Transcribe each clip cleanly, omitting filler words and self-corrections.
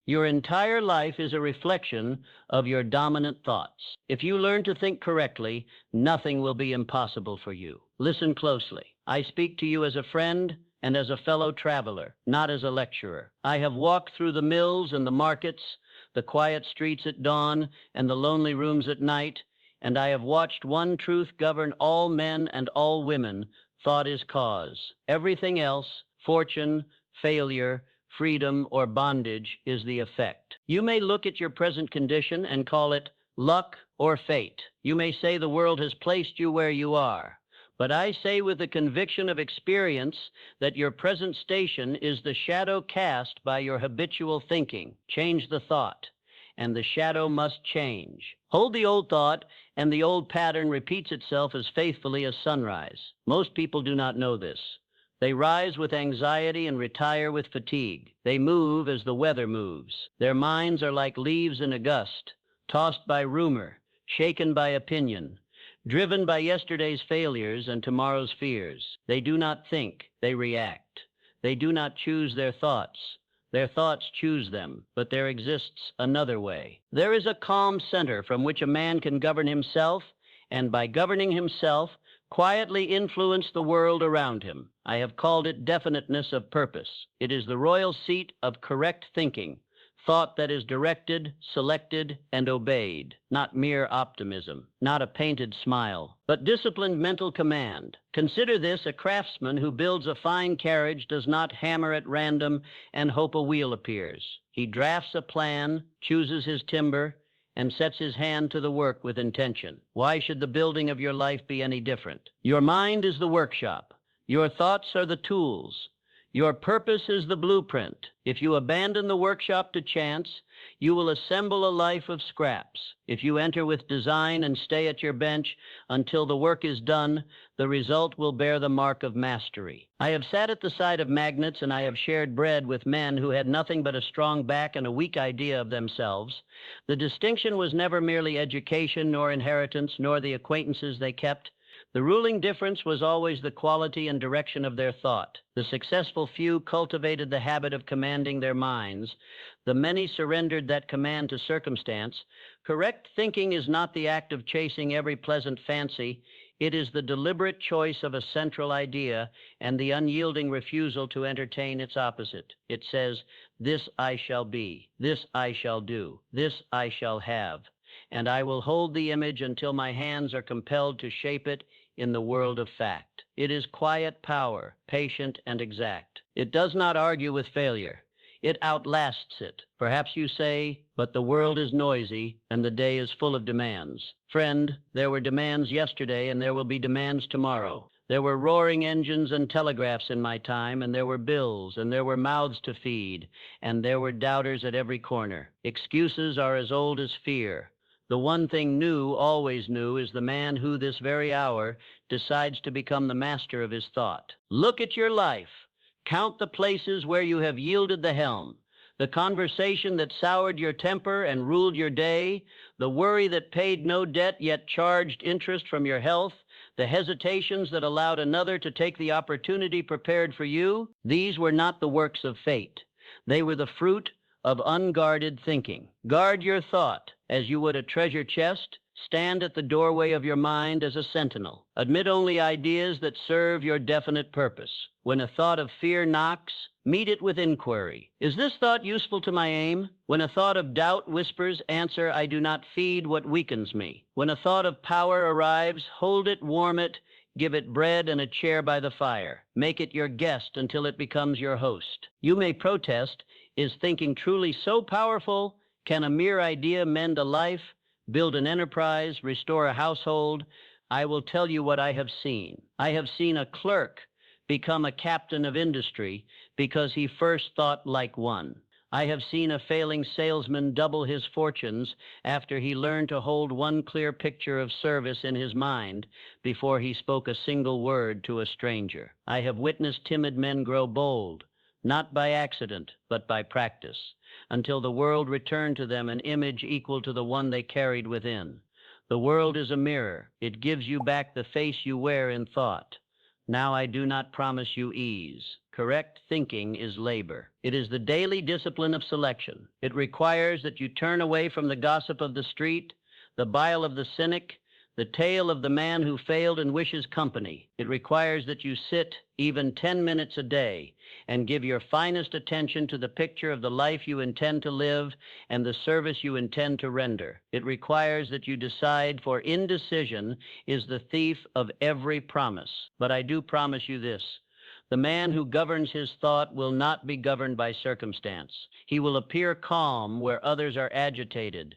Your entire life is a reflection of your dominant thoughts. If you learn to think correctly, nothing will be impossible for you. Listen closely. I speak to you as a friend and as a fellow traveler, not as a lecturer. I have walked through the mills and the markets, the quiet streets at dawn and the lonely rooms at night, and I have watched one truth govern all men and all women: thought is cause. Everything else, fortune, failure, freedom, or bondage, is the effect. You may look at your present condition and call it luck or fate. You may say the world has placed you where you are. But I say with the conviction of experience that your present station is the shadow cast by your habitual thinking. Change the thought, and the shadow must change. Hold the old thought, and the old pattern repeats itself as faithfully as sunrise. Most people do not know this. They rise with anxiety and retire with fatigue. They move as the weather moves. Their minds are like leaves in a gust, tossed by rumor, shaken by opinion, driven by yesterday's failures and tomorrow's fears. They do not think, they react. They do not choose their thoughts. Their thoughts choose them, but there exists another way. There is a calm center from which a man can govern himself, and by governing himself, quietly influence the world around him. I have called it definiteness of purpose. It is the royal seat of correct thinking, thought that is directed, selected, and obeyed, not mere optimism, not a painted smile, but disciplined mental command. Consider this: a craftsman who builds a fine carriage does not hammer at random and hope a wheel appears. He drafts a plan, chooses his timber, and sets his hand to the work with intention. Why should the building of your life be any different? Your mind is the workshop. Your thoughts are the tools. Your purpose is the blueprint. If you abandon the workshop to chance, you will assemble a life of scraps. If you enter with design and stay at your bench until the work is done, the result will bear the mark of mastery. I have sat at the side of magnates, and I have shared bread with men who had nothing but a strong back and a weak idea of themselves. The distinction was never merely education, nor inheritance, nor the acquaintances they kept. The ruling difference was always the quality and direction of their thought. The successful few cultivated the habit of commanding their minds. The many surrendered that command to circumstance. Correct thinking is not the act of chasing every pleasant fancy. It is the deliberate choice of a central idea and the unyielding refusal to entertain its opposite. It says, "This I shall be, this I shall do, this I shall have, and I will hold the image until my hands are compelled to shape it in the world of fact." It is quiet power, patient and exact. It does not argue with failure. It outlasts it. Perhaps you say, "But the world is noisy and the day is full of demands." Friend, there were demands yesterday and there will be demands tomorrow. There were roaring engines and telegraphs in my time, and there were bills, and there were mouths to feed, and there were doubters at every corner. Excuses are as old as fear. The one thing new, always new, is the man who this very hour decides to become the master of his thought. Look at your life. Count the places where you have yielded the helm. The conversation that soured your temper and ruled your day, the worry that paid no debt yet charged interest from your health, the hesitations that allowed another to take the opportunity prepared for you. These were not the works of fate. They were the fruit of unguarded thinking. Guard your thought as you would a treasure chest. Stand at the doorway of your mind as a sentinel. Admit only ideas that serve your definite purpose. When a thought of fear knocks, meet it with inquiry. Is this thought useful to my aim? When a thought of doubt whispers, answer, "I do not feed what weakens me." When a thought of power arrives, hold it, warm it, give it bread and a chair by the fire. Make it your guest until it becomes your host. You may protest, is thinking truly so powerful? Can a mere idea mend a life, build an enterprise, restore a household? I will tell you what I have seen. I have seen a clerk become a captain of industry because he first thought like one. I have seen a failing salesman double his fortunes after he learned to hold one clear picture of service in his mind before he spoke a single word to a stranger. I have witnessed timid men grow bold, not by accident, but by practice, until the world returned to them an image equal to the one they carried within. The world is a mirror. It gives you back the face you wear in thought. Now I do not promise you ease. Correct thinking is labor. It is the daily discipline of selection. It requires that you turn away from the gossip of the street, the bile of the cynic, the tale of the man who failed and wishes company. It requires that you sit even 10 minutes a day and give your finest attention to the picture of the life you intend to live and the service you intend to render. It requires that you decide, for indecision is the thief of every promise. But I do promise you this: the man who governs his thought will not be governed by circumstance. He will appear calm where others are agitated,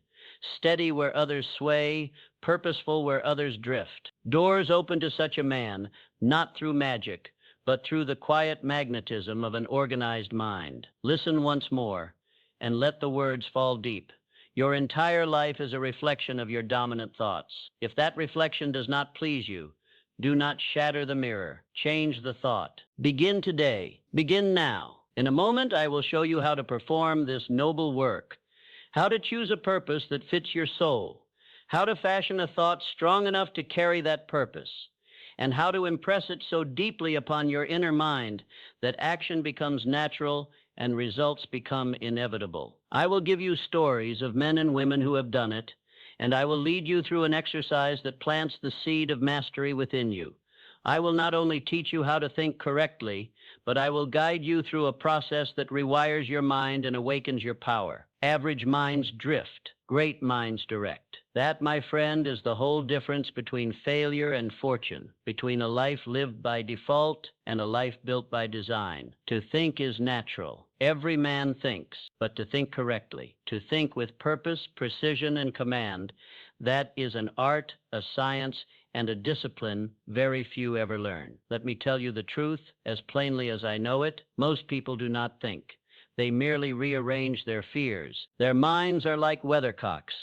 steady where others sway, purposeful where others drift. Doors open to such a man, not through magic, but through the quiet magnetism of an organized mind. Listen once more, and let the words fall deep. Your entire life is a reflection of your dominant thoughts. If that reflection does not please you, do not shatter the mirror. Change the thought. Begin today. Begin now. In a moment, I will show you how to perform this noble work, how to choose a purpose that fits your soul, how to fashion a thought strong enough to carry that purpose, and how to impress it so deeply upon your inner mind that action becomes natural and results become inevitable. I will give you stories of men and women who have done it, and I will lead you through an exercise that plants the seed of mastery within you. I will not only teach you how to think correctly, but I will guide you through a process that rewires your mind and awakens your power. Average minds drift, great minds direct. That, my friend, is the whole difference between failure and fortune, between a life lived by default and a life built by design. To think is natural. Every man thinks, but to think correctly, to think with purpose, precision, and command, that is an art, a science, and a discipline very few ever learn. Let me tell you the truth, as plainly as I know it: most people do not think. They merely rearrange their fears. Their minds are like weathercocks,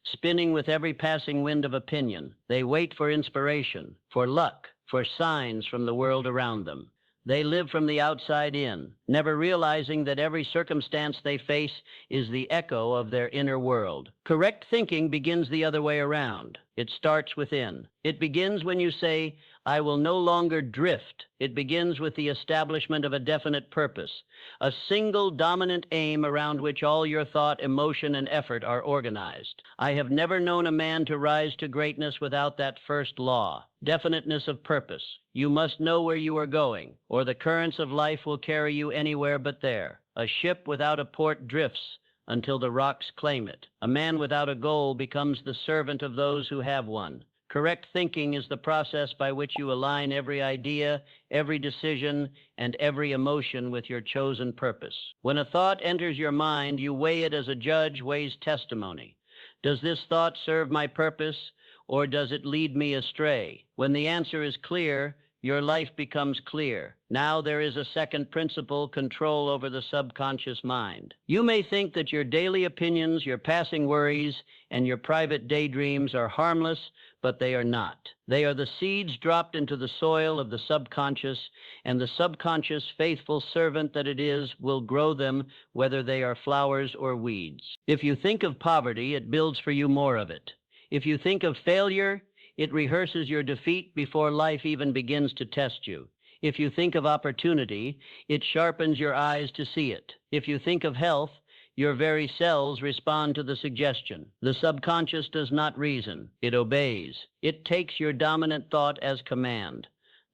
spinning with every passing wind of opinion. They wait for inspiration, for luck, for signs from the world around them. They live from the outside in, never realizing that every circumstance they face is the echo of their inner world. Correct thinking begins the other way around. It starts within. It begins when you say, "I will no longer drift." It begins with the establishment of a definite purpose, a single dominant aim around which all your thought, emotion, and effort are organized. I have never known a man to rise to greatness without that first law: definiteness of purpose. You must know where you are going, or the currents of life will carry you anywhere but there. A ship without a port drifts until the rocks claim it. A man without a goal becomes the servant of those who have one. Correct thinking is the process by which you align every idea, every decision, and every emotion with your chosen purpose. When a thought enters your mind, you weigh it as a judge weighs testimony. Does this thought serve my purpose, or does it lead me astray? When the answer is clear, your life becomes clear. Now there is a second principle: control over the subconscious mind. You may think that your daily opinions, your passing worries, and your private daydreams are harmless, but they are not. They are the seeds dropped into the soil of the subconscious, and the subconscious, faithful servant that it is, will grow them whether they are flowers or weeds. If you think of poverty, it builds for you more of it. If you think of failure, it rehearses your defeat before life even begins to test you. If you think of opportunity, it sharpens your eyes to see it. If you think of health, your very cells respond to the suggestion. The subconscious does not reason. It obeys. It takes your dominant thought as command.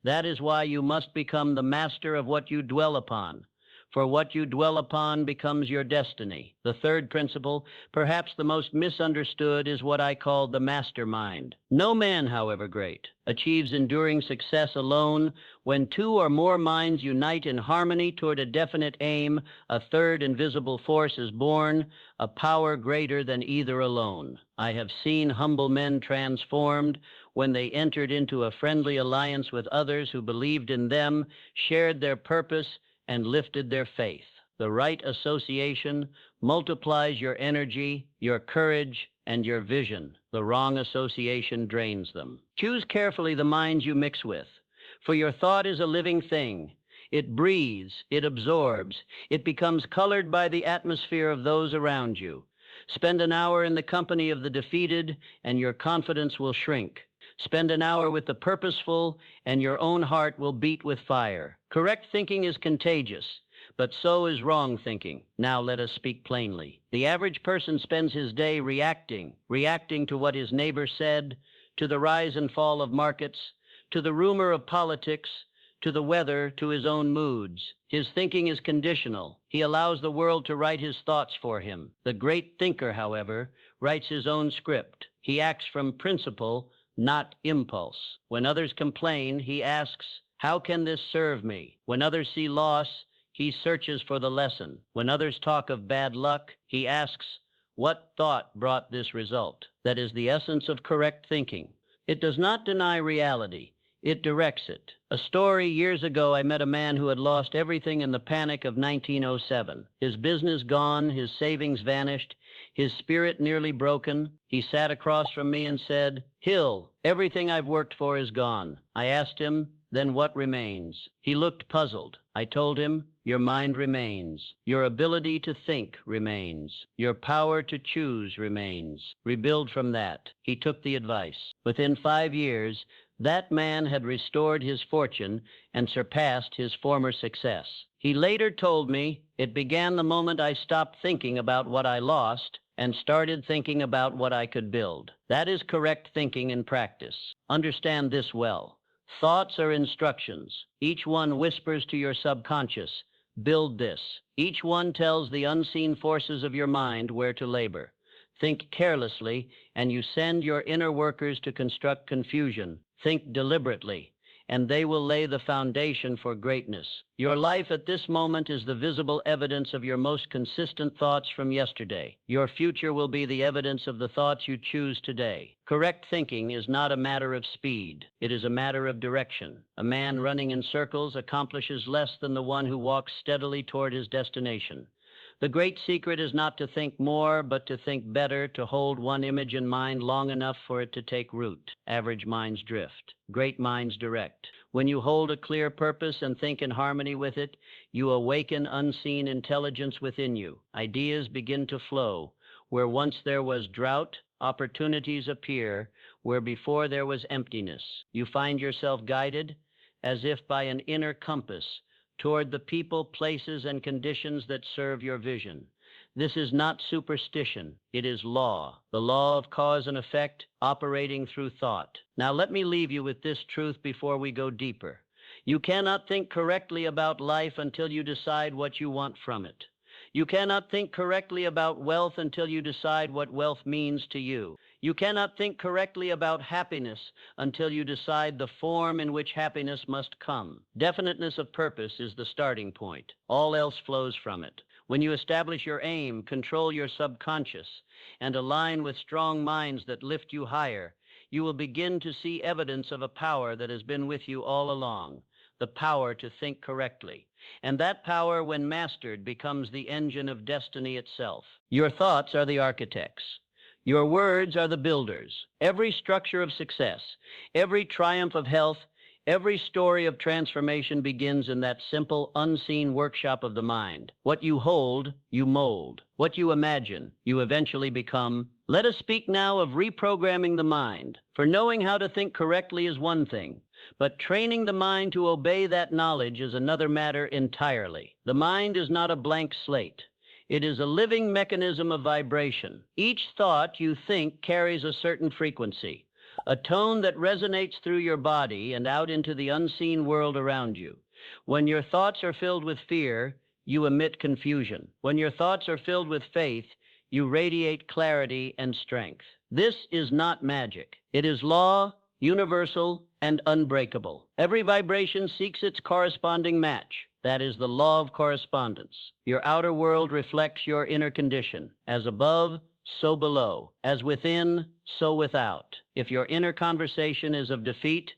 That is why you must become the master of what you dwell upon, for what you dwell upon becomes your destiny. The third principle, perhaps the most misunderstood, is what I call the mastermind. No man, however great, achieves enduring success alone. When two or more minds unite in harmony toward a definite aim, a third invisible force is born, a power greater than either alone. I have seen humble men transformed when they entered into a friendly alliance with others who believed in them, shared their purpose, and lifted their faith. The right association multiplies your energy, your courage, and your vision. The wrong association drains them. Choose carefully the minds you mix with, for your thought is a living thing. It breathes, it absorbs, it becomes colored by the atmosphere of those around you. Spend an hour in the company of the defeated, and your confidence will shrink. Spend an hour with the purposeful, and your own heart will beat with fire. Correct thinking is contagious, but so is wrong thinking. Now let us speak plainly. The average person spends his day reacting to what his neighbor said, to the rise and fall of markets, to the rumor of politics, to the weather, to his own moods. His thinking is conditional. He allows the world to write his thoughts for him. The great thinker, however, writes his own script. He acts from principle, not impulse. When others complain, he asks, "How can this serve me?" When others see loss, he searches for the lesson. When others talk of bad luck, he asks, "What thought brought this result?" That is the essence of correct thinking. It does not deny reality. It directs it. A story: years ago, I met a man who had lost everything in the panic of 1907. His business gone, his savings vanished, his spirit nearly broken. He sat across from me and said, "Hill, everything I've worked for is gone." I asked him, "Then what remains?" He looked puzzled. I told him, "Your mind remains. Your ability to think remains. Your power to choose remains. Rebuild from that." He took the advice. Within 5 years, that man had restored his fortune and surpassed his former success. He later told me, "It began the moment I stopped thinking about what I lost and started thinking about what I could build." That is correct thinking in practice. Understand this well. Thoughts are instructions. Each one whispers to your subconscious, "Build this." Each one tells the unseen forces of your mind where to labor. Think carelessly, and you send your inner workers to construct confusion. Think deliberately, and they will lay the foundation for greatness. Your life at this moment is the visible evidence of your most consistent thoughts from yesterday. Your future will be the evidence of the thoughts you choose today. Correct thinking is not a matter of speed. It is a matter of direction. A man running in circles accomplishes less than the one who walks steadily toward his destination. The great secret is not to think more, but to think better, to hold one image in mind long enough for it to take root. Average minds drift. Great minds direct. When you hold a clear purpose and think in harmony with it, you awaken unseen intelligence within you. Ideas begin to flow. Where once there was drought, opportunities appear. Where before there was emptiness, you find yourself guided, as if by an inner compass, toward the people, places, and conditions that serve your vision. This is not superstition. It is law, the law of cause and effect operating through thought. Now let me leave you with this truth before we go deeper. You cannot think correctly about life until you decide what you want from it. You cannot think correctly about wealth until you decide what wealth means to you. You cannot think correctly about happiness until you decide the form in which happiness must come. Definiteness of purpose is the starting point. All else flows from it. When you establish your aim, control your subconscious, and align with strong minds that lift you higher, you will begin to see evidence of a power that has been with you all along, the power to think correctly. And that power, when mastered, becomes the engine of destiny itself. Your thoughts are the architects. Your words are the builders. Every structure of success, every triumph of health, every story of transformation begins in that simple, unseen workshop of the mind. What you hold, you mold. What you imagine, you eventually become. Let us speak now of reprogramming the mind. For knowing how to think correctly is one thing, but training the mind to obey that knowledge is another matter entirely. The mind is not a blank slate. It is a living mechanism of vibration. Each thought you think carries a certain frequency, a tone that resonates through your body and out into the unseen world around you. When your thoughts are filled with fear, you emit confusion. When your thoughts are filled with faith, you radiate clarity and strength. This is not magic. It is law, universal, and unbreakable. Every vibration seeks its corresponding match. That is the law of correspondence. Your outer world reflects your inner condition. As above, so below. As within, so without. If your inner conversation is of defeat,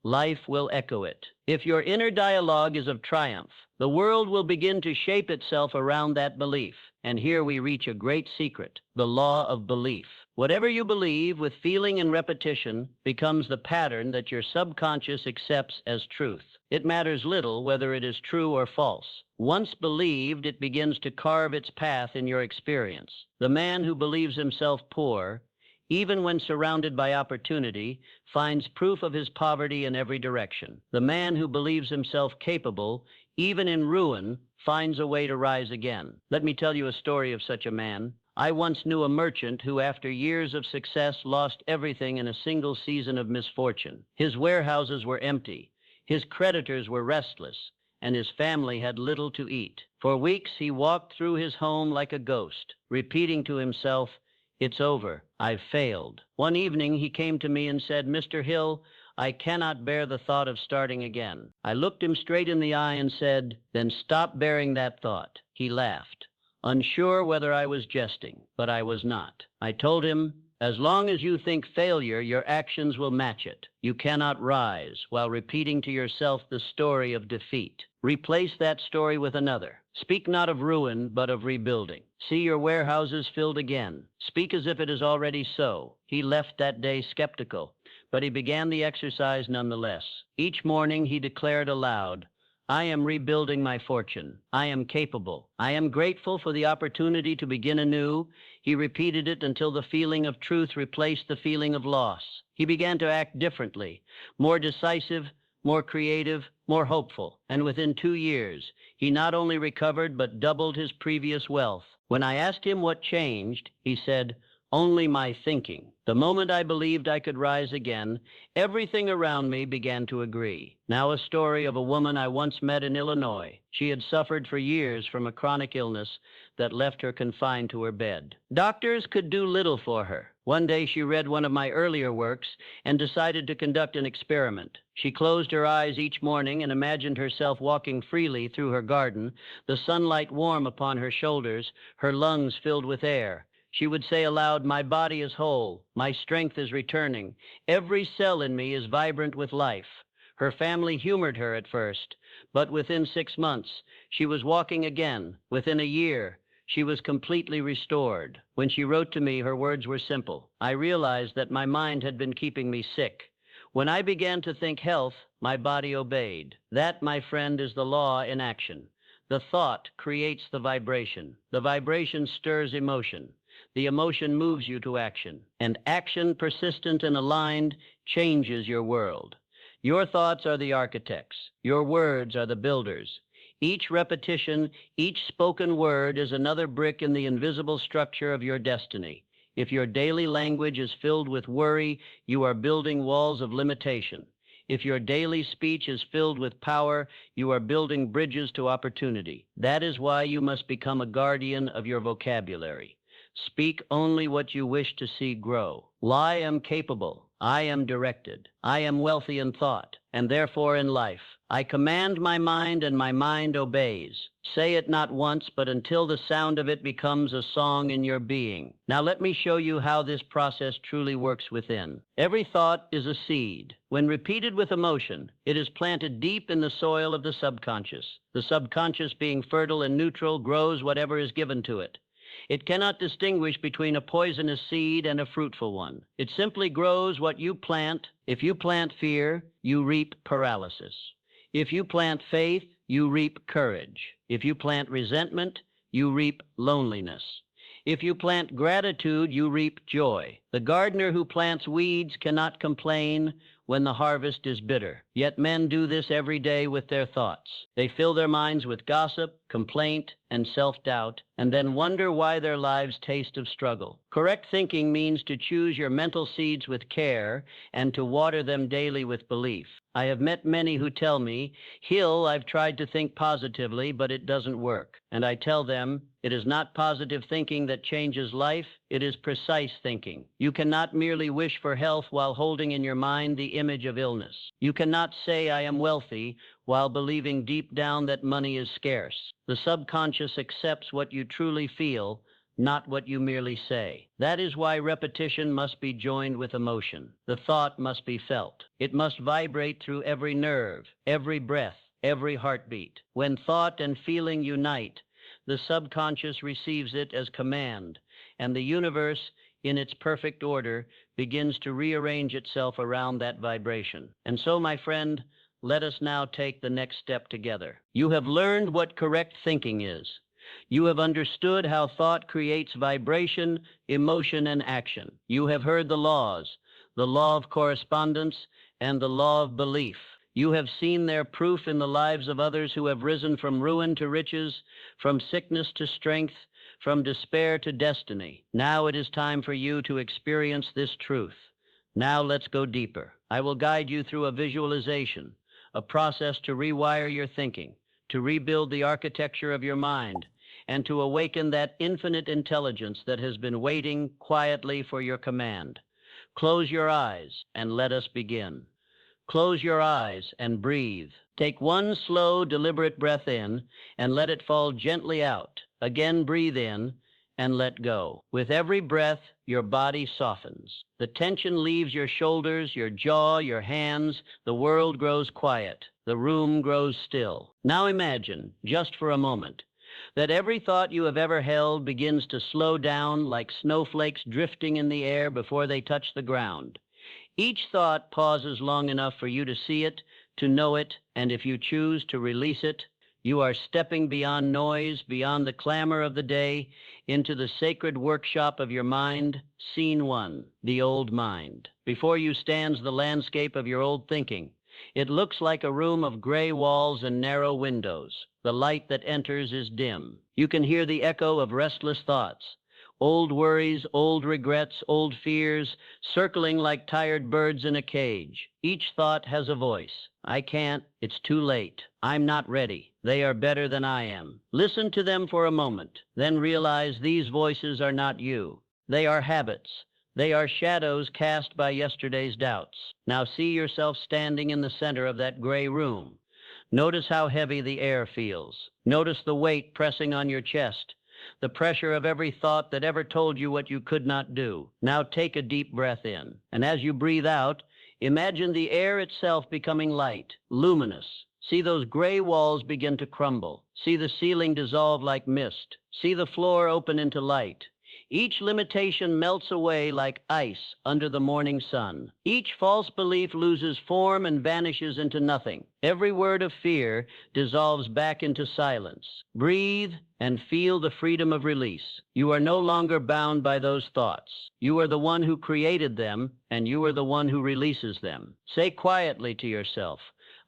life will echo it. If your inner dialogue is of triumph, the world will begin to shape itself around that belief. And here we reach a great secret, the law of belief. Whatever you believe with feeling and repetition becomes the pattern that your subconscious accepts as truth. It matters little whether it is true or false. Once believed, it begins to carve its path in your experience. The man who believes himself poor even when surrounded by opportunity, finds proof of his poverty in every direction. The man who believes himself capable, even in ruin, finds a way to rise again. Let me tell you a story of such a man. I once knew a merchant who, after years of success, lost everything in a single season of misfortune. His warehouses were empty, his creditors were restless, and his family had little to eat. For weeks he walked through his home like a ghost, repeating to himself, "It's over. I've failed." One evening he came to me and said, "Mr. Hill, I cannot bear the thought of starting again." I looked him straight in the eye and said, "Then stop bearing that thought." He laughed, unsure whether I was jesting, but I was not. I told him, "As long as you think failure, your actions will match it. You cannot rise while repeating to yourself the story of defeat. Replace that story with another. Speak not of ruin, but of rebuilding. See your warehouses filled again. Speak as if it is already so." He left that day skeptical, but he began the exercise nonetheless. Each morning he declared aloud, "I am rebuilding my fortune. I am capable. I am grateful for the opportunity to begin anew." He repeated it until the feeling of truth replaced the feeling of loss. He began to act differently, more decisive, more creative, more hopeful. And within 2 years, he not only recovered but doubled his previous wealth. When I asked him what changed, he said, "Only my thinking. The moment I believed I could rise again, everything around me began to agree." Now a story of a woman I once met in Illinois. She had suffered for years from a chronic illness that left her confined to her bed. Doctors could do little for her. One day she read one of my earlier works and decided to conduct an experiment. She closed her eyes each morning and imagined herself walking freely through her garden, the sunlight warm upon her shoulders, her lungs filled with air. She would say aloud, "My body is whole, my strength is returning, every cell in me is vibrant with life." Her family humored her at first, but within 6 months, she was walking again. Within a year, she was completely restored. When she wrote to me, her words were simple. "I realized that my mind had been keeping me sick. When I began to think health, my body obeyed." That, my friend, is the law in action. The thought creates the vibration. The vibration stirs emotion. The emotion moves you to action, and action, persistent and aligned, changes your world. Your thoughts are the architects. Your words are the builders. Each repetition, each spoken word is another brick in the invisible structure of your destiny. If your daily language is filled with worry, you are building walls of limitation. If your daily speech is filled with power, you are building bridges to opportunity. That is why you must become a guardian of your vocabulary. Speak only what you wish to see grow. I am capable. I am directed. I am wealthy in thought, and therefore in life. I command my mind, and my mind obeys. Say it not once, but until the sound of it becomes a song in your being. Now let me show you how this process truly works within. Every thought is a seed. When repeated with emotion, it is planted deep in the soil of the subconscious. The subconscious, being fertile and neutral, grows whatever is given to it. It cannot distinguish between a poisonous seed and a fruitful one. It simply grows what you plant. If you plant fear, you reap paralysis. If you plant faith, you reap courage. If you plant resentment, you reap loneliness. If you plant gratitude, you reap joy. The gardener who plants weeds cannot complain when the harvest is bitter. Yet men do this every day with their thoughts. They fill their minds with gossip, complaint, and self-doubt, and then wonder why their lives taste of struggle. Correct thinking means to choose your mental seeds with care and to water them daily with belief. I have met many who tell me, "Hill, I've tried to think positively, but it doesn't work." And I tell them, it is not positive thinking that changes life, it is precise thinking. You cannot merely wish for health while holding in your mind the image of illness. You cannot say, "I am wealthy," while believing deep down that money is scarce. The subconscious accepts what you truly feel, not what you merely say. That is why repetition must be joined with emotion. The thought must be felt. It must vibrate through every nerve, every breath, every heartbeat. When thought and feeling unite, the subconscious receives it as command, and the universe, in its perfect order, begins to rearrange itself around that vibration. And so, my friend, let us now take the next step together. You have learned what correct thinking is. You have understood how thought creates vibration, emotion, and action. You have heard the laws, the law of correspondence and the law of belief. You have seen their proof in the lives of others who have risen from ruin to riches, from sickness to strength, from despair to destiny. Now it is time for you to experience this truth. Now let's go deeper. I will guide you through a visualization, a process to rewire your thinking, to rebuild the architecture of your mind, and to awaken that infinite intelligence that has been waiting quietly for your command. Close your eyes and let us begin. Close your eyes and breathe. Take one slow, deliberate breath in and let it fall gently out. Again, breathe in and let go. With every breath, your body softens. The tension leaves your shoulders, your jaw, your hands. The world grows quiet. The room grows still. Now imagine, just for a moment, that every thought you have ever held begins to slow down like snowflakes drifting in the air before they touch the ground. Each thought pauses long enough for you to see it, to know it, and if you choose to release it, you are stepping beyond noise, beyond the clamor of the day, into the sacred workshop of your mind. Scene 1, the old mind. Before you stands the landscape of your old thinking. It looks like a room of gray walls and narrow windows. The light that enters is dim. You can hear the echo of restless thoughts. Old worries, old regrets, old fears, circling like tired birds in a cage. Each thought has a voice. I can't. It's too late. I'm not ready. They are better than I am. Listen to them for a moment, then realize these voices are not you. They are habits. They are shadows cast by yesterday's doubts. Now see yourself standing in the center of that gray room. Notice how heavy the air feels. Notice the weight pressing on your chest, the pressure of every thought that ever told you what you could not do. Now take a deep breath in, and as you breathe out, imagine the air itself becoming light, luminous. See those gray walls begin to crumble. See the ceiling dissolve like mist. See the floor open into light. Each limitation melts away like ice under the morning sun. Each false belief loses form and vanishes into nothing. Every word of fear dissolves back into silence. Breathe and feel the freedom of release. You are no longer bound by those thoughts. You are the one who created them, and you are the one who releases them. Say quietly to yourself,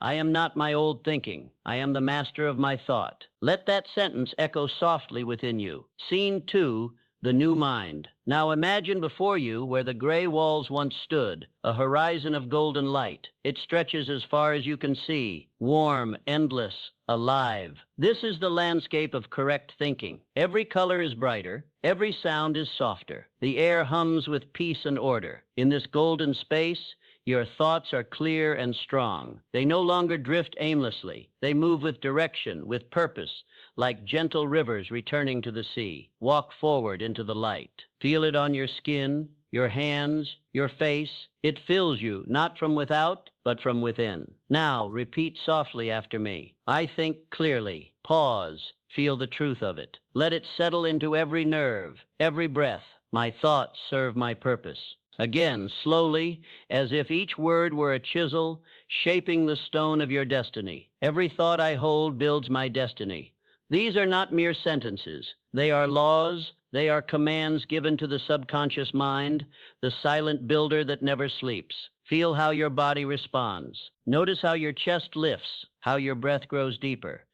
I am not my old thinking. I am the master of my thought. Let that sentence echo softly within you. Scene 2, the new mind. Now imagine before you where the gray walls once stood, a horizon of golden light. It stretches as far as you can see, warm, endless, alive. This is the landscape of correct thinking. Every color is brighter, every sound is softer. The air hums with peace and order. In this golden space, your thoughts are clear and strong. They no longer drift aimlessly. They move with direction, with purpose, like gentle rivers returning to the sea. Walk forward into the light. Feel it on your skin, your hands, your face. It fills you, not from without, but from within. Now, repeat softly after me. I think clearly. Pause. Feel the truth of it. Let it settle into every nerve, every breath. My thoughts serve my purpose. Again, slowly, as if each word were a chisel, shaping the stone of your destiny. Every thought I hold builds my destiny. These are not mere sentences. They are laws. They are commands given to the subconscious mind, the silent builder that never sleeps. Feel how your body responds. Notice how your chest lifts, how your breath grows deeper.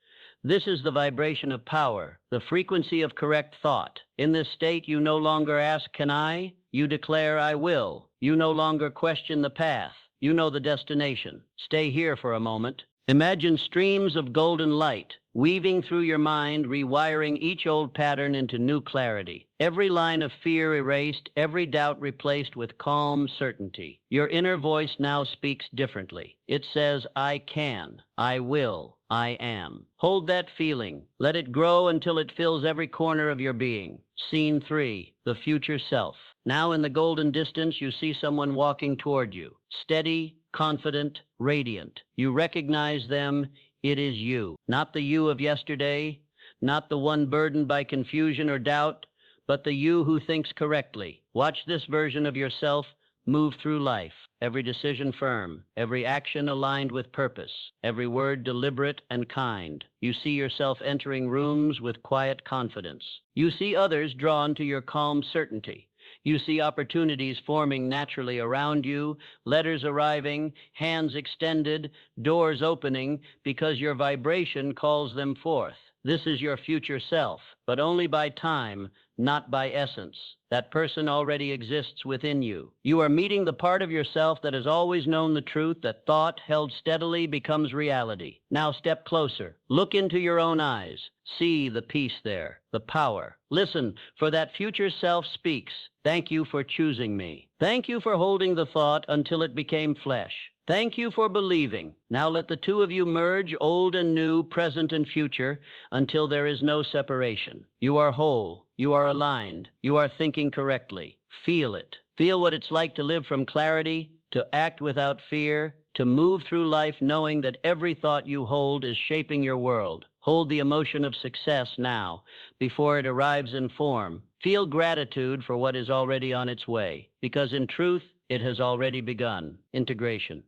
This is the vibration of power, the frequency of correct thought. In this state, you no longer ask, can I? You declare, I will. You no longer question the path. You know the destination. Stay here for a moment. Imagine streams of golden light weaving through your mind, rewiring each old pattern into new clarity. Every line of fear erased, every doubt replaced with calm certainty. Your inner voice now speaks differently. It says, I can, I will, I am. Hold that feeling. Let it grow until it fills every corner of your being. Scene 3, the future self. Now in the golden distance, you see someone walking toward you. Steady, confident, radiant. You recognize them. It is you, not the you of yesterday, not the one burdened by confusion or doubt, but the you who thinks correctly. Watch this version of yourself move through life, every decision firm, every action aligned with purpose, every word deliberate and kind. You see yourself entering rooms with quiet confidence. You see others drawn to your calm certainty. You see opportunities forming naturally around you, letters arriving, hands extended, doors opening, because your vibration calls them forth. This is your future self, but only by time, not by essence. That person already exists within you. You are meeting the part of yourself that has always known the truth, that thought held steadily becomes reality. Now step closer. Look into your own eyes. See the peace there, the power. Listen, for that future self speaks. Thank you for choosing me. Thank you for holding the thought until it became flesh. Thank you for believing. Now let the two of you merge, old and new, present and future, until there is no separation. You are whole. You are aligned. You are thinking correctly. Feel it. Feel what it's like to live from clarity, to act without fear, to move through life knowing that every thought you hold is shaping your world. Hold the emotion of success now, before it arrives in form. Feel gratitude for what is already on its way, because in truth, it has already begun. Integration.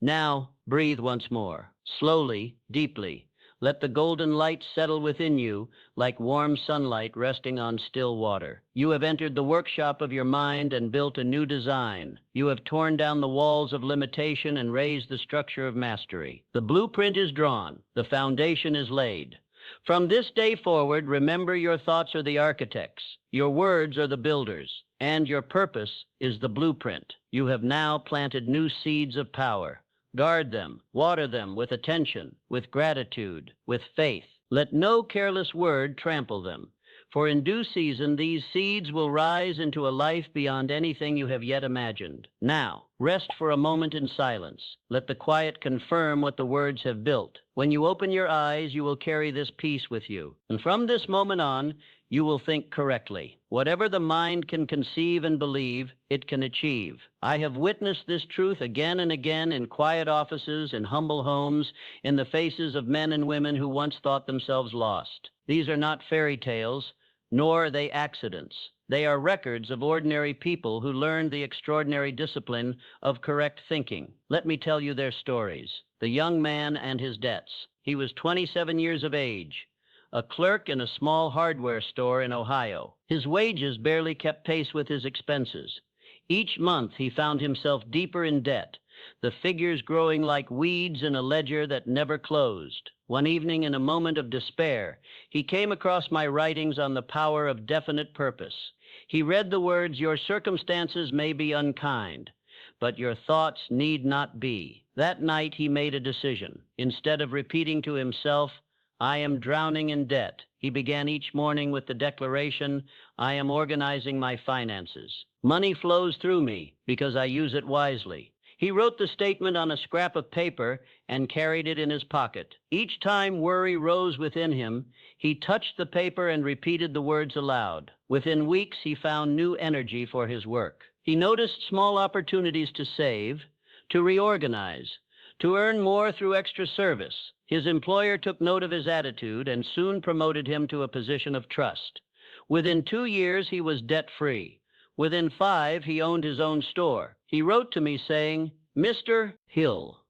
Now, breathe once more, slowly, deeply. Let the golden light settle within you like warm sunlight resting on still water. You have entered the workshop of your mind and built a new design. You have torn down the walls of limitation and raised the structure of mastery. The blueprint is drawn. The foundation is laid. From this day forward, remember your thoughts are the architects, your words are the builders, and your purpose is the blueprint. You have now planted new seeds of power. Guard them, water them with attention, with gratitude, with faith. Let no careless word trample them, for in due season these seeds will rise into a life beyond anything you have yet imagined. Now, rest for a moment in silence. Let the quiet confirm what the words have built. When you open your eyes, you will carry this peace with you. And from this moment on, you will think correctly. Whatever the mind can conceive and believe, it can achieve. I have witnessed this truth again and again in quiet offices, in humble homes, in the faces of men and women who once thought themselves lost. These are not fairy tales, nor are they accidents. They are records of ordinary people who learned the extraordinary discipline of correct thinking. Let me tell you their stories. The young man and his debts. He was 27 years of age, a clerk in a small hardware store in Ohio. His wages barely kept pace with his expenses. Each month he found himself deeper in debt, the figures growing like weeds in a ledger that never closed. One evening, in a moment of despair, he came across my writings on the power of definite purpose. He read the words, "Your circumstances may be unkind, but your thoughts need not be." That night he made a decision. Instead of repeating to himself, "I am drowning in debt," he began each morning with the declaration, "I am organizing my finances. Money flows through me because I use it wisely." He wrote the statement on a scrap of paper and carried it in his pocket. Each time worry rose within him, he touched the paper and repeated the words aloud. Within weeks, he found new energy for his work. He noticed small opportunities to save, to reorganize, to earn more through extra service. His employer took note of his attitude and soon promoted him to a position of trust. Within 2 years, he was debt-free. Within 5, he owned his own store. He wrote to me saying, "Mr. Hill,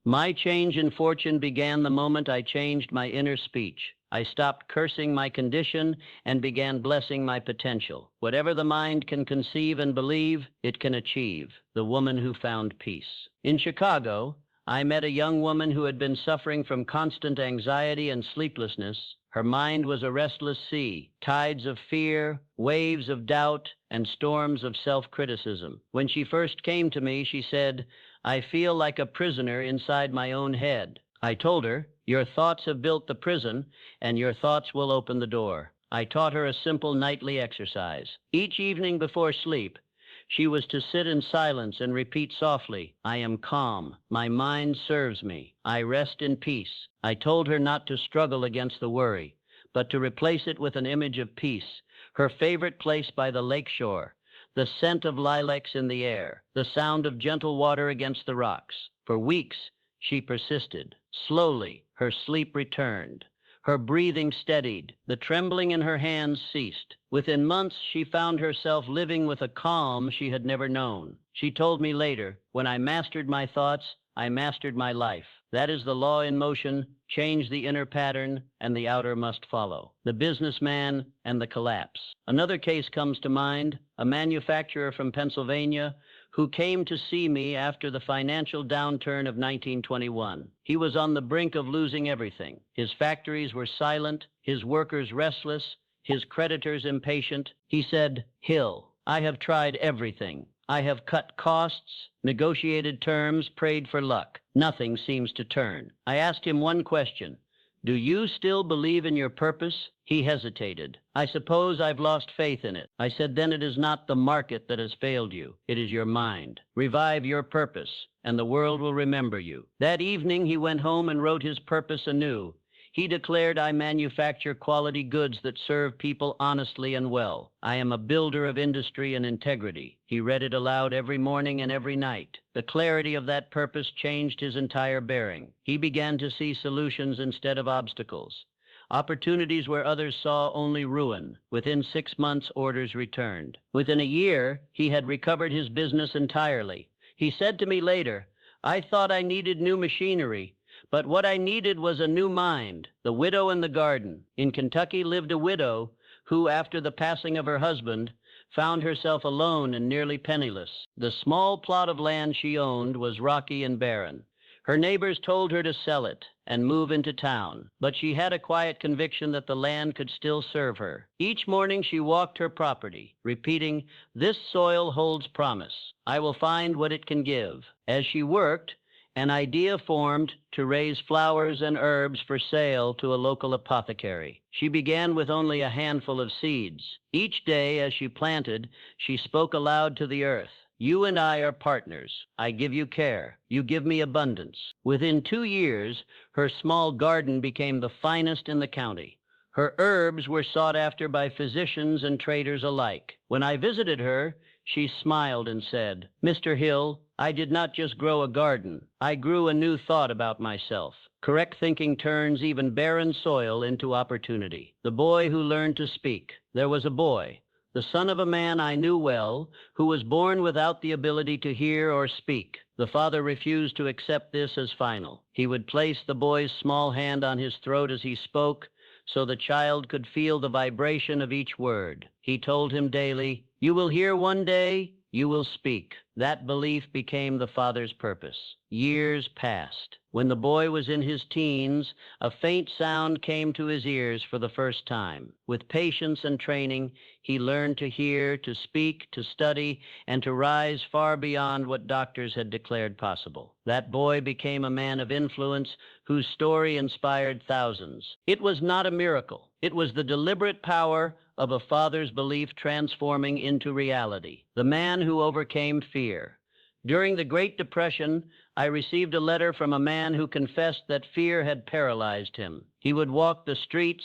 my change in fortune began the moment I changed my inner speech. I stopped cursing my condition and began blessing my potential. Whatever the mind can conceive and believe, it can achieve." The woman who found peace. In Chicago, I met a young woman who had been suffering from constant anxiety and sleeplessness. Her mind was a restless sea, tides of fear, waves of doubt, and storms of self-criticism. When she first came to me, she said, "I feel like a prisoner inside my own head." I told her, "Your thoughts have built the prison, and your thoughts will open the door." I taught her a simple nightly exercise. Each evening before sleep, she was to sit in silence and repeat softly, "I am calm. My mind serves me. I rest in peace." I told her not to struggle against the worry, but to replace it with an image of peace, her favorite place by the lake shore, the scent of lilacs in the air, the sound of gentle water against the rocks. For weeks, she persisted. Slowly, her sleep returned. Her breathing steadied. The trembling in her hands ceased. Within months, she found herself living with a calm she had never known. She told me later, "When I mastered my thoughts, I mastered my life. That is the law in motion. Change the inner pattern, and the outer must follow." The businessman and the collapse. Another case comes to mind, a manufacturer from Pennsylvania who came to see me after the financial downturn of 1921. He was on the brink of losing everything. His factories were silent, his workers restless, his creditors impatient. He said, "Hill, I have tried everything. I have cut costs, negotiated terms, prayed for luck. Nothing seems to turn." I asked him one question: "Do you still believe in your purpose?" He hesitated. "I suppose I've lost faith in it." I said, "Then it is not the market that has failed you. It is your mind. Revive your purpose, and the world will remember you." That evening, he went home and wrote his purpose anew. He declared, "I manufacture quality goods that serve people honestly and well. I am a builder of industry and integrity." He read it aloud every morning and every night. The clarity of that purpose changed his entire bearing. He began to see solutions instead of obstacles, opportunities where others saw only ruin. Within 6 months, orders returned. Within a year, he had recovered his business entirely. He said to me later, "I thought I needed new machinery, but what I needed was a new mind." The widow in the garden. In Kentucky lived a widow who, after the passing of her husband, found herself alone and nearly penniless. The small plot of land she owned was rocky and barren. Her neighbors told her to sell it and move into town, but she had a quiet conviction that the land could still serve her. Each morning she walked her property, repeating, "This soil holds promise. I will find what it can give." As she worked, an idea formed to raise flowers and herbs for sale to a local apothecary. She began with only a handful of seeds. Each day, as she planted, she spoke aloud to the earth, "You and I are partners. I give you care. You give me abundance." Within 2 years, her small garden became the finest in the county. Her herbs were sought after by physicians and traders alike. When I visited her, she smiled and said, "Mr. Hill, I did not just grow a garden. I grew a new thought about myself." Correct thinking turns even barren soil into opportunity. The boy who learned to speak. There was a boy, the son of a man I knew well, who was born without the ability to hear or speak. The father refused to accept this as final. He would place the boy's small hand on his throat as he spoke, so the child could feel the vibration of each word. He told him daily, "You will hear one day, you will speak." That belief became the father's purpose. Years passed. When the boy was in his teens, a faint sound came to his ears for the first time. With patience and training, he learned to hear, to speak, to study, and to rise far beyond what doctors had declared possible. That boy became a man of influence whose story inspired thousands. It was not a miracle. It was the deliberate power of a father's belief transforming into reality. The man who overcame fear. During the Great Depression, I received a letter from a man who confessed that fear had paralyzed him. He would walk the streets,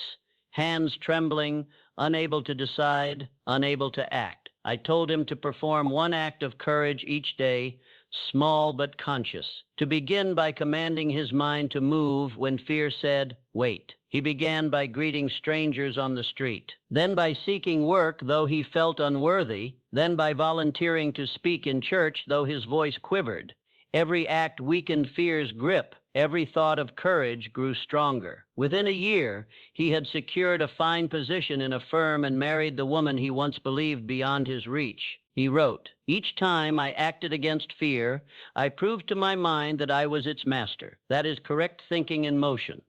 hands trembling, unable to decide, unable to act. I told him to perform one act of courage each day, small but conscious. To begin by commanding his mind to move when fear said, "Wait." He began by greeting strangers on the street, then by seeking work though he felt unworthy, then by volunteering to speak in church though his voice quivered. Every act weakened fear's grip. Every thought of courage grew stronger. Within a year, he had secured a fine position in a firm and married the woman he once believed beyond his reach. He wrote, "Each time I acted against fear, I proved to my mind that I was its master." That is correct thinking in motion.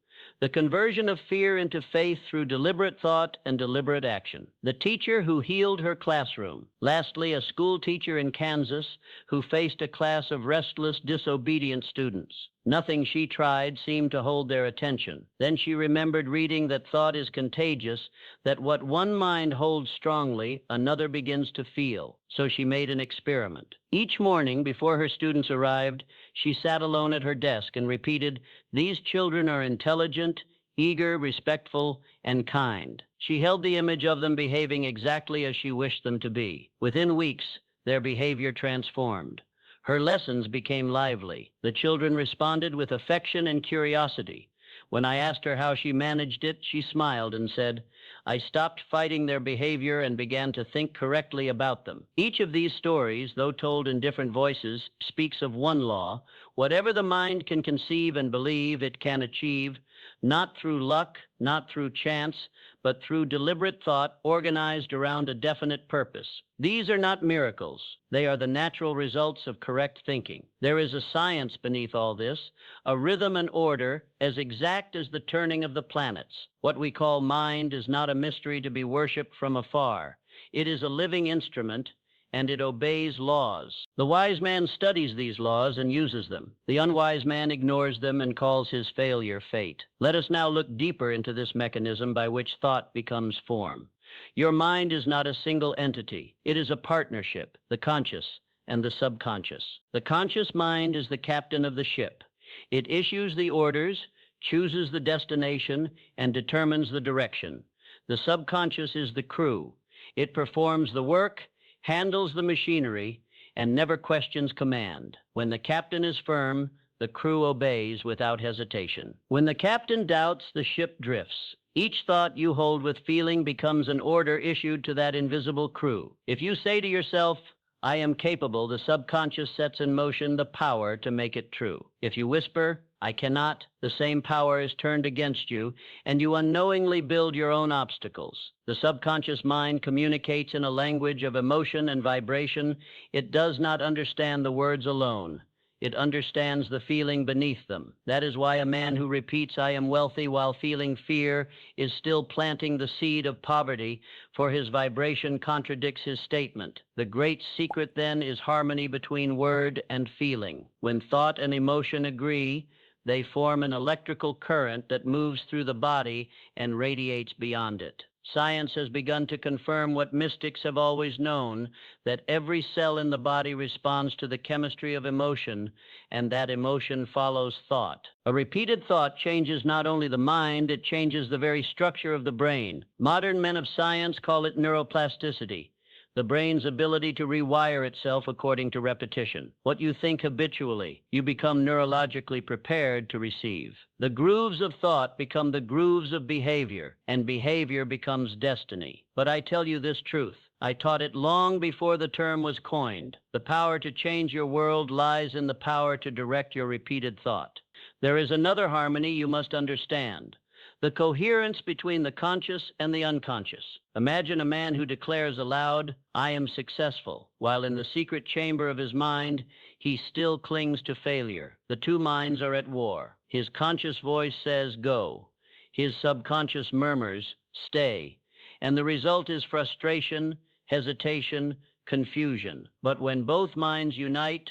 The conversion of fear into faith through deliberate thought and deliberate action. The teacher who healed her classroom. Lastly, a school teacher in Kansas who faced a class of restless, disobedient students. Nothing she tried seemed to hold their attention. Then she remembered reading that thought is contagious, that what one mind holds strongly, another begins to feel. So she made an experiment. Each morning before her students arrived, she sat alone at her desk and repeated, "These children are intelligent, eager, respectful, and kind." She held the image of them behaving exactly as she wished them to be. Within weeks, their behavior transformed. Her lessons became lively. The children responded with affection and curiosity. When I asked her how she managed it, she smiled and said, "I stopped fighting their behavior and began to think correctly about them." Each of these stories, though told in different voices, speaks of one law: whatever the mind can conceive and believe, it can achieve, not through luck, not through chance, but through deliberate thought organized around a definite purpose. These are not miracles. They are the natural results of correct thinking. There is a science beneath all this, a rhythm and order as exact as the turning of the planets. What we call mind is not a mystery to be worshipped from afar. It is a living instrument, and it obeys laws. The wise man studies these laws and uses them. The unwise man ignores them and calls his failure fate. Let us now look deeper into this mechanism by which thought becomes form. Your mind is not a single entity. It is a partnership, the conscious and the subconscious. The conscious mind is the captain of the ship. It issues the orders, chooses the destination, and determines the direction. The subconscious is the crew. It performs the work, handles the machinery, and never questions command. When the captain is firm, the crew obeys without hesitation. When the captain doubts, the ship drifts. Each thought you hold with feeling becomes an order issued to that invisible crew. If you say to yourself, "I am capable," the subconscious sets in motion the power to make it true. If you whisper, "I cannot," the same power is turned against you, and you unknowingly build your own obstacles. The subconscious mind communicates in a language of emotion and vibration. It does not understand the words alone. It understands the feeling beneath them. That is why a man who repeats, "I am wealthy," while feeling fear is still planting the seed of poverty, for his vibration contradicts his statement. The great secret, then, is harmony between word and feeling. When thought and emotion agree, they form an electrical current that moves through the body and radiates beyond it. Science has begun to confirm what mystics have always known, that every cell in the body responds to the chemistry of emotion, and that emotion follows thought. A repeated thought changes not only the mind, it changes the very structure of the brain. Modern men of science call it neuroplasticity, the brain's ability to rewire itself according to repetition. What you think habitually, you become neurologically prepared to receive. The grooves of thought become the grooves of behavior, and behavior becomes destiny. But I tell you this truth. I taught it long before the term was coined. The power to change your world lies in the power to direct your repeated thought. There is another harmony you must understand: the coherence between the conscious and the unconscious. Imagine a man who declares aloud, "I am successful," while in the secret chamber of his mind, he still clings to failure. The two minds are at war. His conscious voice says, "Go." His subconscious murmurs, "Stay." And the result is frustration, hesitation, confusion. But when both minds unite,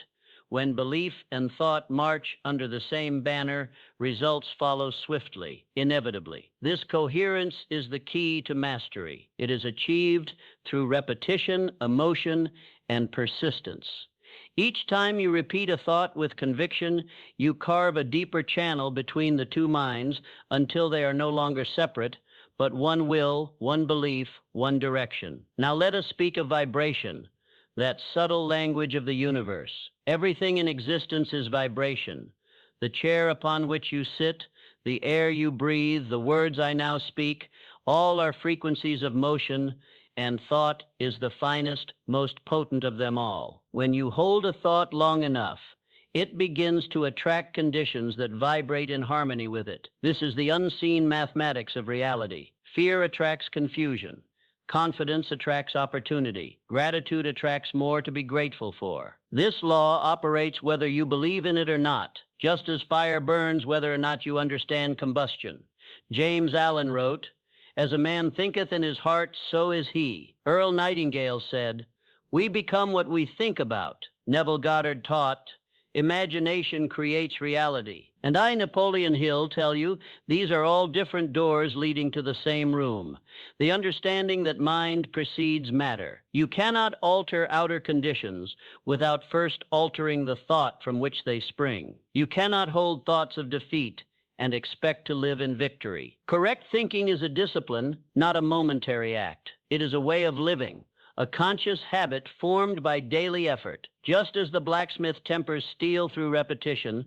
when belief and thought march under the same banner, results follow swiftly, inevitably. This coherence is the key to mastery. It is achieved through repetition, emotion, and persistence. Each time you repeat a thought with conviction, you carve a deeper channel between the two minds until they are no longer separate, but one will, one belief, one direction. Now let us speak of vibration, that subtle language of the universe. Everything in existence is vibration. The chair upon which you sit, the air you breathe, the words I now speak, all are frequencies of motion, and thought is the finest, most potent of them all. When you hold a thought long enough, it begins to attract conditions that vibrate in harmony with it. This is the unseen mathematics of reality. Fear attracts confusion. Confidence attracts opportunity. Gratitude attracts more to be grateful for. This law operates whether you believe in it or not, just as fire burns whether or not you understand combustion. James Allen wrote, "As a man thinketh in his heart, so is he." Earl Nightingale said, "We become what we think about." Neville Goddard taught, "Imagination creates reality." And I, Napoleon Hill, tell you, these are all different doors leading to the same room. The understanding that mind precedes matter. You cannot alter outer conditions without first altering the thought from which they spring. You cannot hold thoughts of defeat and expect to live in victory. Correct thinking is a discipline, not a momentary act. It is a way of living, a conscious habit formed by daily effort. Just as the blacksmith tempers steel through repetition,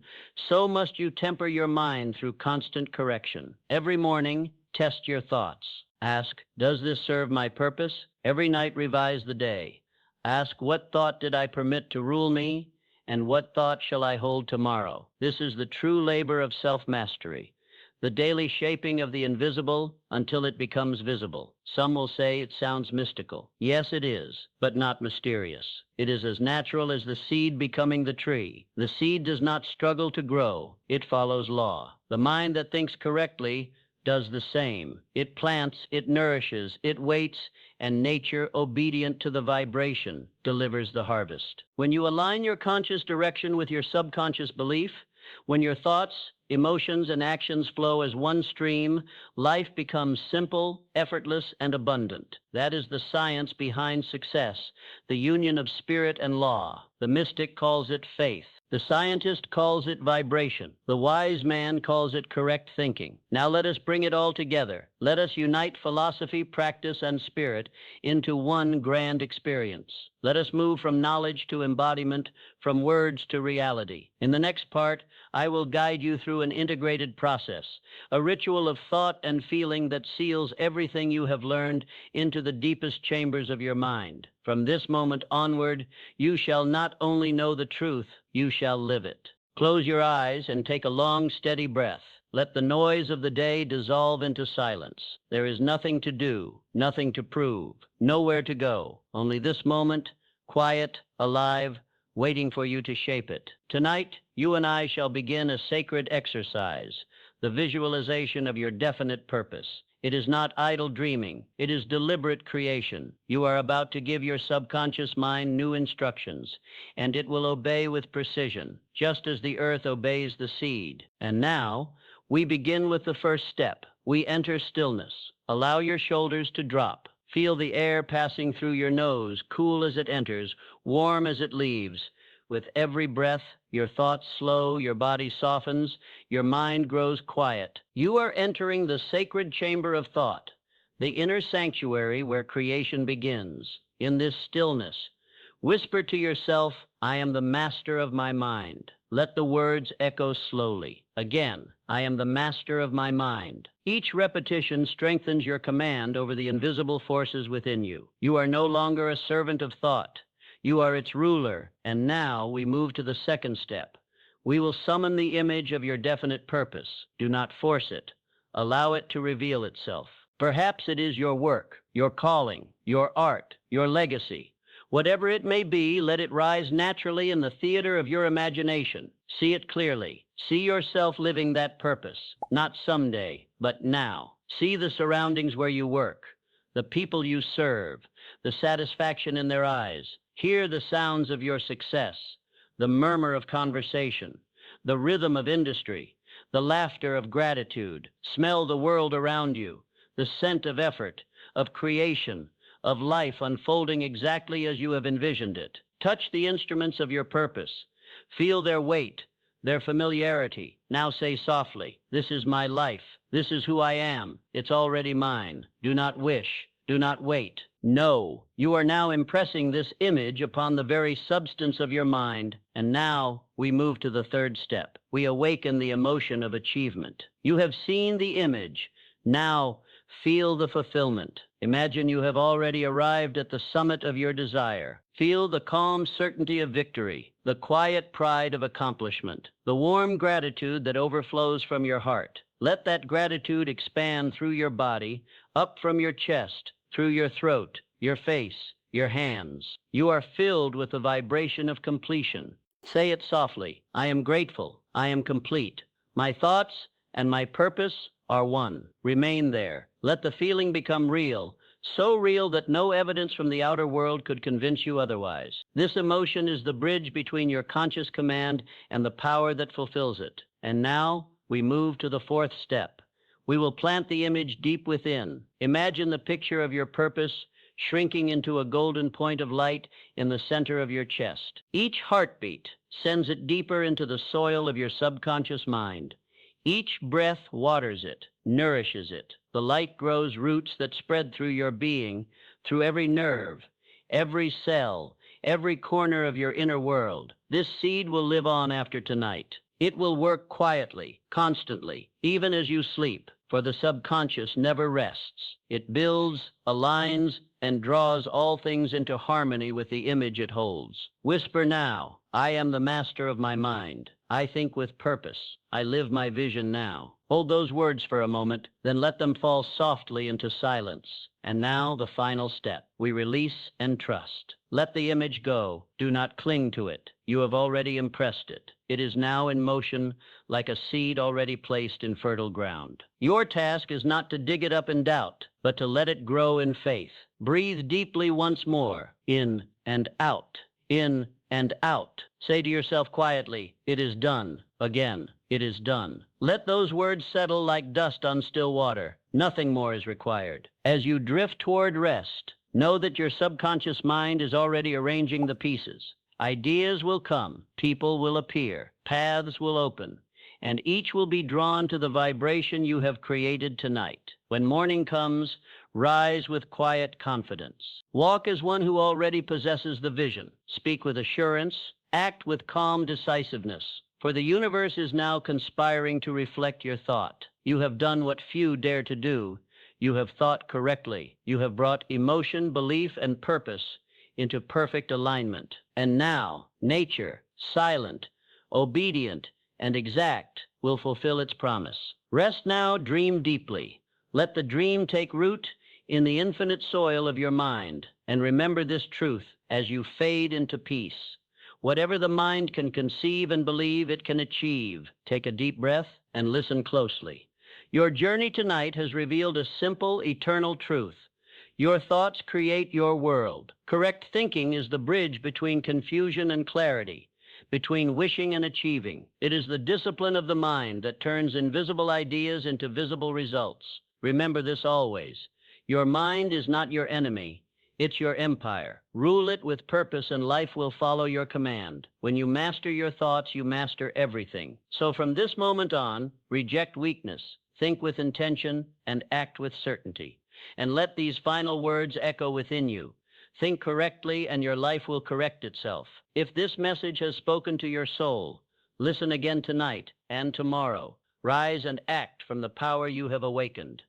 so must you temper your mind through constant correction. Every morning, test your thoughts. Ask, does this serve my purpose? Every night, revise the day. Ask, what thought did I permit to rule me, and what thought shall I hold tomorrow? This is the true labor of self-mastery, the daily shaping of the invisible until it becomes visible. Some will say it sounds mystical. Yes, it is, but not mysterious. It is as natural as the seed becoming the tree. The seed does not struggle to grow. It follows law. The mind that thinks correctly does the same. It plants, it nourishes, it waits, and nature, obedient to the vibration, delivers the harvest. When you align your conscious direction with your subconscious belief, when your thoughts, emotions, and actions flow as one stream, life becomes simple, effortless, and abundant. That is the science behind success, the union of spirit and law. The mystic calls it faith. The scientist calls it vibration. The wise man calls it correct thinking. Now let us bring it all together. Let us unite philosophy, practice, and spirit into one grand experience. Let us move from knowledge to embodiment, from words to reality. In the next part, I will guide you through an integrated process, a ritual of thought and feeling that seals everything you have learned into the deepest chambers of your mind. From this moment onward, you shall not only know the truth, you shall live it. Close your eyes and take a long, steady breath. Let the noise of the day dissolve into silence. There is nothing to do, nothing to prove, nowhere to go. Only this moment, quiet, alive, waiting for you to shape it. Tonight, you and I shall begin a sacred exercise, the visualization of your definite purpose. It is not idle dreaming. It is deliberate creation. You are about to give your subconscious mind new instructions, and it will obey with precision, just as the earth obeys the seed. And now, we begin with the first step. We enter stillness. Allow your shoulders to drop. Feel the air passing through your nose, cool as it enters, warm as it leaves. With every breath, your thoughts slow, your body softens, your mind grows quiet. You are entering the sacred chamber of thought, the inner sanctuary where creation begins. In this stillness, whisper to yourself, I am the master of my mind. Let the words echo slowly. Again, I am the master of my mind. Each repetition strengthens your command over the invisible forces within you. You are no longer a servant of thought. You are its ruler. And now we move to the second step. We will summon the image of your definite purpose. Do not force it. Allow it to reveal itself. Perhaps it is your work, your calling, your art, your legacy. Whatever it may be, let it rise naturally in the theater of your imagination. See it clearly. See yourself living that purpose, not someday, but now. See the surroundings where you work, the people you serve, the satisfaction in their eyes. Hear the sounds of your success, the murmur of conversation, the rhythm of industry, the laughter of gratitude. Smell the world around you, the scent of effort, of creation, of life unfolding exactly as you have envisioned it. Touch the instruments of your purpose. Feel their weight, their familiarity. Now say softly, this is my life. This is who I am. It's already mine. Do not wish. Do not wait. No. You are now impressing this image upon the very substance of your mind. And now we move to the third step. We awaken the emotion of achievement. You have seen the image. Now feel the fulfillment. Imagine you have already arrived at the summit of your desire. Feel the calm certainty of victory, the quiet pride of accomplishment, the warm gratitude that overflows from your heart. Let that gratitude expand through your body, up from your chest, through your throat, your face, your hands. You are filled with the vibration of completion. Say it softly. I am grateful. I am complete. My thoughts and my purpose are one. Remain there. Let the feeling become real, so real that no evidence from the outer world could convince you otherwise. This emotion is the bridge between your conscious command and the power that fulfills it. And now we move to the fourth step. We will plant the image deep within. Imagine the picture of your purpose shrinking into a golden point of light in the center of your chest. Each heartbeat sends it deeper into the soil of your subconscious mind. Each breath waters it, nourishes it. The light grows roots that spread through your being, through every nerve, every cell, every corner of your inner world. This seed will live on after tonight. It will work quietly, constantly, even as you sleep, for the subconscious never rests. It builds, aligns, and draws all things into harmony with the image it holds. Whisper now, I am the master of my mind. I think with purpose. I live my vision now. Hold those words for a moment, then let them fall softly into silence. And now the final step. We release and trust. Let the image go. Do not cling to it. You have already impressed it. It is now in motion like a seed already placed in fertile ground. Your task is not to dig it up in doubt, but to let it grow in faith. Breathe deeply once more, in and out, in and out. Say to yourself quietly, it is done. Again, it is done. Let those words settle like dust on still water. Nothing more is required. As you drift toward rest, know that your subconscious mind is already arranging the pieces. Ideas will come, people will appear, paths will open, and each will be drawn to the vibration you have created tonight. When morning comes, rise with quiet confidence. Walk as one who already possesses the vision. Speak with assurance. Act with calm decisiveness. For the universe is now conspiring to reflect your thought. You have done what few dare to do. You have thought correctly. You have brought emotion, belief, and purpose into perfect alignment. And now, nature, silent, obedient, and exact, will fulfill its promise. Rest now, dream deeply. Let the dream take root in the infinite soil of your mind. And remember this truth as you fade into peace. Whatever the mind can conceive and believe, it can achieve. Take a deep breath and listen closely. Your journey tonight has revealed a simple, eternal truth. Your thoughts create your world. Correct thinking is the bridge between confusion and clarity, between wishing and achieving. It is the discipline of the mind that turns invisible ideas into visible results. Remember this always. Your mind is not your enemy. It's your empire. Rule it with purpose and life will follow your command. When you master your thoughts, you master everything. So from this moment on, reject weakness, think with intention, and act with certainty. And let these final words echo within you. Think correctly and your life will correct itself. If this message has spoken to your soul, listen again tonight and tomorrow. Rise and act from the power you have awakened.